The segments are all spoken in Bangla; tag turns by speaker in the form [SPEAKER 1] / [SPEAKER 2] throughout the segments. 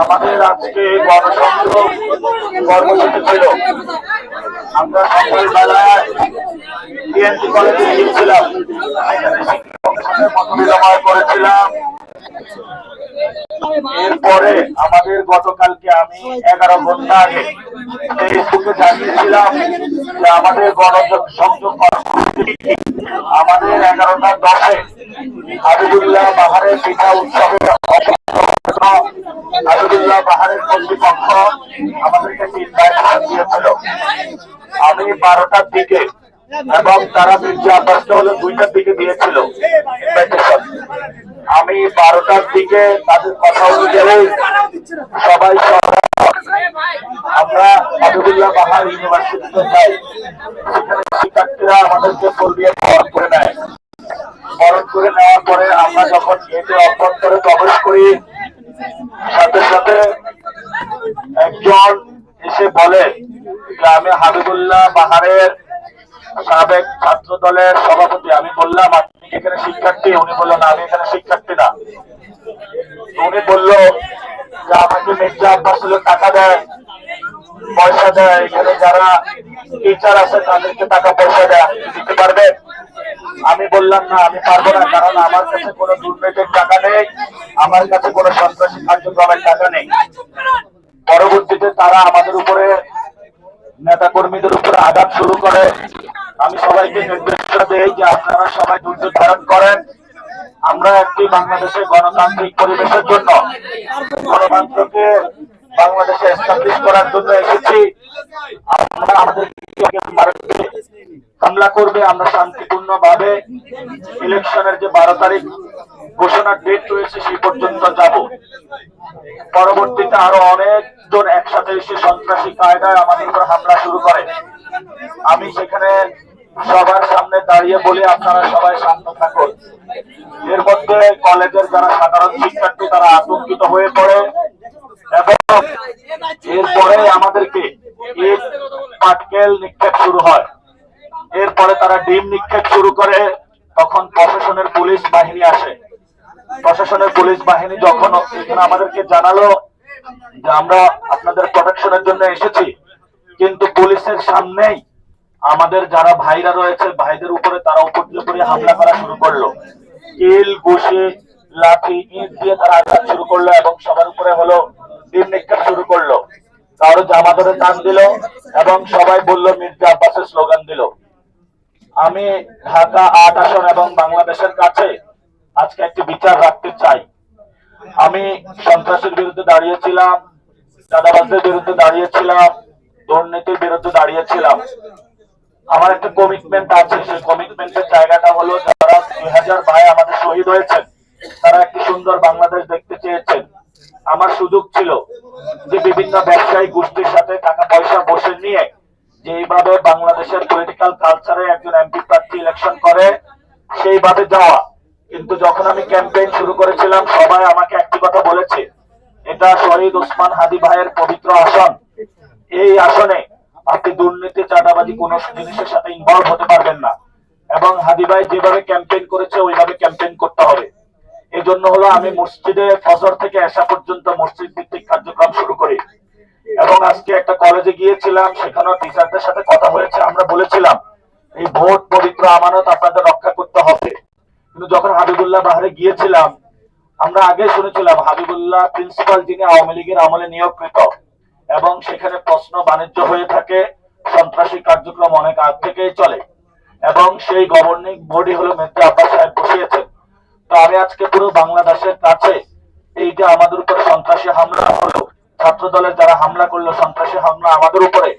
[SPEAKER 1] আমাদের আজকে গণসংযোগ কর্মসূচি ছিল। আমরা সকালবেলায় বিএনপি কলেজে গিয়েছিলাম, মত বিনিময় করেছিলাম। এরপরে আমাদের গতকালকে আমি 11 ঘন্টা আগে ফেসবুকে জানিয়েছিলাম যে আমাদের গণসংযোগ কর্মসূচি আমাদের 11টা 10-এ হাবিবুল্লাহ বাহারের পিঠা উৎসবে হাবিবুল্লাহ বাহারের কর্তৃপক্ষ আমাদেরকে ইনভাইটেশন দিয়েছিল। আমি 12টার দিকে এবং তারা মির্জা আব্বাসকে হলো 2টার দিকে দিয়েছিল ইনভাইটেশন। আমি 12টার দিকে তাদের কথা অনুযায়ী সবাই আমরা হাবিবুল্লাহ বাহার ইউনিভার্সিটিতে যাই। সেখানে শিক্ষার্থীরা আমাদেরকে ফুল দিয়ে বরণ করে নেয়। বরণ করে নেওয়ার পরে আমরা যখন গেটে অভ্যন্তরে প্রবেশ করি, সাথে সাথে একজন এসে বলে যে আমি হাবিবুল্লাহ বাহারের সাবেক ছাত্র দলের সভাপতি। আমি বললাম আপনি এখানে শিক্ষার্থী? উনি বললো না, আমি এখানে শিক্ষার্থী না। উনি বললো যে আমাকে মির্জা আব্বাস টাকা দেয়, পয়সা দেয়, এখানে যারা টিচার আছে তাদেরকে টাকা পয়সা দেয়, দিতে পারবেন? আমি বললাম না, আমি পারবো না, কারণ আমার কাছে কোনো দুর্নীতির টাকা নেই, আমার কাছে কোনো সন্ত্রাসী কার্যক্রমের টাকা নেই। পরবর্তীতে তারা আমাদের উপরে, নেতা কর্মীদের উপরে আঘাত শুরু করে। আমি সবাইকে নির্দেশনা দেই যে আপনারা সবাই ধৈর্য ধারণ করেন। আমরা একটি বাংলাদেশের গণতান্ত্রিক পরিবেশের জন্য, গণতন্ত্রকে বাংলাদেশে এস্টাবলিশ করার জন্য এসেছি। আমরা আমাদের হামলা করবে, আমরা শান্তিপূর্ণ ভাবে ইলেকশনের যে 12 তারিখ ঘোষণার ডেট রয়েছে সেই পর্যন্ত যাব। পরবর্তীতে আরো অনেকজন একসাথে এসে সন্ত্রাসী কায়দায় আমাদের উপর হামলা শুরু করে। আমি সেখানে সবার সামনে দাঁড়িয়ে বলি আপনারা সবাই শান্ত থাকুন। এর মধ্যে কলেজের যারা সাধারণ শিক্ষার্থী তারা আতঙ্কিত হয়ে পড়ে এবং এরপরে আমাদেরকে ইট পাটকেল নিক্ষেপ শুরু হয়। এরপরে তারা ডিম নিক্ষেপ শুরু করে। তখন প্রশাসনের পুলিশ বাহিনী আসে। প্রশাসনের পুলিশ বাহিনী যখন এখানে আমাদেরকে জানালো যে আমরা আপনাদের প্রোটেকশনের জন্য এসেছি, কিন্তু পুলিশের সামনেই আমাদের যারা ভাইরা রয়েছে ভাইদের উপরে তারা উপর্যুপরি হামলা করা শুরু করলো। কিল, ঘুষি, লাঠি, ইট দিয়ে তারা আঘাত শুরু করলো এবং সবার উপরে হলো ডিম নিক্ষেপ শুরু করলো। কারো জামা ধরে টান দিল এবং সবাই বলল মির্জা আব্বাসের স্লোগান দিল। আমি ঢাকা 8 আসন এবং বাংলাদেশের কাছে আজকে একটি বিচার রাখতে চাই। আমি সন্ত্রাসের বিরুদ্ধে দাঁড়িয়েছিলাম, চাঁদাবাজদের বিরুদ্ধে দাঁড়িয়েছিলাম, দুর্নীতির বিরুদ্ধে দাঁড়িয়েছিলাম। আমার একটা কমিটমেন্ট আছে। সেই কমিটমেন্টের জায়গাটা হলো যারা 2000 ভাই আমাদের শহীদ হয়েছেন তারা একটি সুন্দর বাংলাদেশ দেখতে চেয়েছেন। আমার সুযোগ ছিল যে বিভিন্ন ব্যবসায়ী গোষ্ঠীর সাথে টাকা পয়সা বসে নিয়ে যেইভাবে বাংলাদেশের পলিটিক্যাল কালচারে একজন এমপি প্রার্থী ইলেকশন করে সেইভাবে যাওয়া। কিন্তু যখন আমি ক্যাম্পেইন শুরু করেছিলাম সবাই আমাকে একটি কথা বলেছে, এটা শহীদ ওসমান হাদি ভাইয়ের পবিত্র আসন, এই আসনে আপনি দুর্নীতি চাঁদাবাজি কোন জিনিসের সাথে ইনভলভ হতে পারবেন না এবং হাদি ভাই যেভাবে ক্যাম্পেইন করেছে ওইভাবে ক্যাম্পেইন করতে হবে। এই জন্য হলো আমি মসজিদে ফজর থেকে এশা পর্যন্ত মসজিদ ভিত্তিক কার্যক্রম শুরু করি এবং আজকে একটা কলেজে গিয়েছিলাম, সেখানেও টিচারদের সাথে কথা হয়েছে। আমরা বলেছিলাম এই ভোট পবিত্র আমানত আপনাদের রক্ষা করতে হবে। কিন্তু যখন হাবিবুল্লাহ বাহারে গিয়েছিলাম আমরা আগে শুনেছিলাম হাবিবুল্লাহ প্রিন্সিপাল যিনি আওয়ামী লীগের আমলে নিয়োগকৃত এবং সেখানে প্রশ্ন বাণিজ্য হয়ে থাকে, সন্ত্রাসী কার্যক্রম অনেক আগ থেকেই চলে এবং সেই গভর্নিং বডি হলো মির্জা আব্বাস সাহেব বসিয়েছেন। তো আমি আজকে পুরো বাংলাদেশের কাছে এই যে আমাদের উপরে সন্ত্রাসী হামলা হলো, ছাত্র দলের যারা হামলা করলো সন্ত্রাসী হামলা আমাদের উপরে,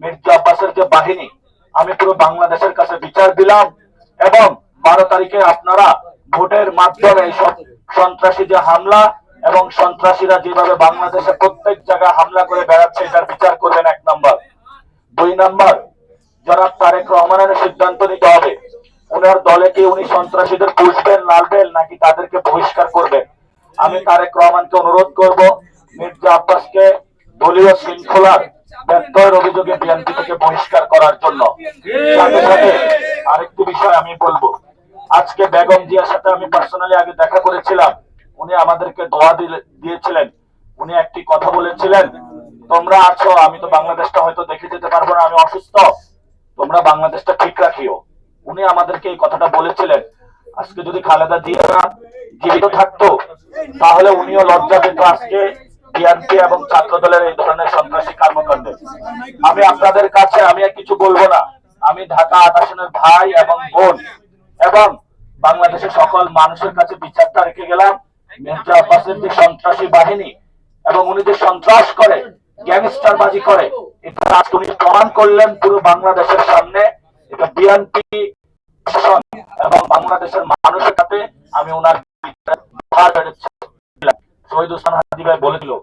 [SPEAKER 1] মির্জা আব্বাসের যে বাহিনী, আমি পুরো বাংলাদেশের কাছে বিচার দিলাম এবং 12 তারিখে আপনারা ভোটের মাধ্যমে সব সন্ত্রাসী যে হামলা এবং সন্ত্রাসীরা যেভাবে বাংলাদেশে প্রত্যেক জায়গায় হামলা করে বেড়াচ্ছে এটার বিচার করবেন। 1 নম্বর। 2 নম্বর, জনাব তারেক রহমানের সিদ্ধান্ত নিতে হবে ওনার দলে কি উনি সন্ত্রাসীদের পুষবেন, লালবেন নাকি তাদেরকে বহিষ্কার করবেন। আমি তারেক রহমানকে অনুরোধ করব মির্জা আব্বাসকে দলীয় শৃঙ্খলার ব্যত্যয়ের অভিযোগে বিএনপি থেকে বহিষ্কার করার জন্য। সাথে সাথে আরেকটি বিষয় আমি বলবো, আজকে বেগম জিয়ার সাথে আমি পার্সোনালি আগে দেখা করেছিলাম। উনি আমাদেরকে দোয়া দিয়েছিলেন। উনি একটি কথা বলেছিলেন, তোমরা আছো, আমি তো বাংলাদেশটা হয়তো দেখে যেতে পারবো না, আমি অসুস্থ, তোমরা বাংলাদেশটা ঠিক রাখিও। উনি আমাদেরকে এই কথাটা বলেছিলেন। আজকে যদি খালেদা জিয়া জীবিত থাকতো তাহলে উনিও লজ্জা পেত আজকে বিএনপি এবং ছাত্র দলের এই ধরনের সন্ত্রাসী কর্মকাণ্ডে। আমি আপনাদের কাছে আমি আর কিছু বলবো না। আমি ঢাকা ৮ আসনের ভাই এবং বোন এবং বাংলাদেশের সকল মানুষের কাছে বিচারটা রেখে গেলাম। মির্জা আব্বাসের যে সন্ত্রাসী বাহিনী এবং উনি যে সন্ত্রাস করে, গ্যাংস্টারবাজি করে, এটা আজ উনি প্রমাণ করলেন পুরো বাংলাদেশের সামনে। এটা বিএনপি প্রশাসন এবং বাংলাদেশের মানুষের কাছে আমি ওনার শহীদ ওসমান হাদি ভাই বলেছিল